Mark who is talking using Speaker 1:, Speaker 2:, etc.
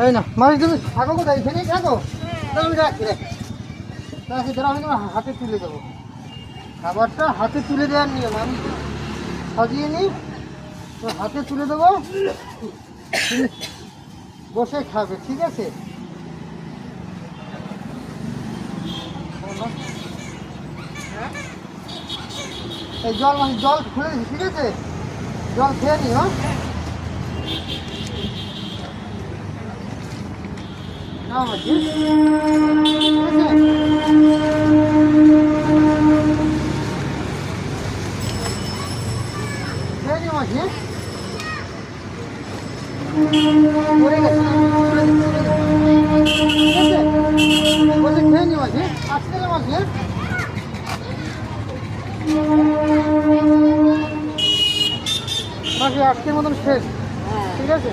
Speaker 1: এই না মাঝি তুমি থাকো কোথায় এখানেই থাকো আমি রাখছি রে রাখি ধরো আমি তোমার হাতে তুলে দেবো খাবারটা হাতে তুলে দেওয়ার নিয়ম আমি সাজিয়ে নিই তো হাতে তুলে দেবো তুমি বসে খাবে ঠিক আছে এই জল মানে জল খুলে দিচ্ছি ঠিক আছে জল খেয়ে নি হ্যাঁ না মাঝি খেয়ে নি মাঝি পড়ে গেছে ঠিক আছে বসে খেয়ে নি মাঝি আসতে না মাঝি মাঝি আজকের মতন শেষ ঠিক আছে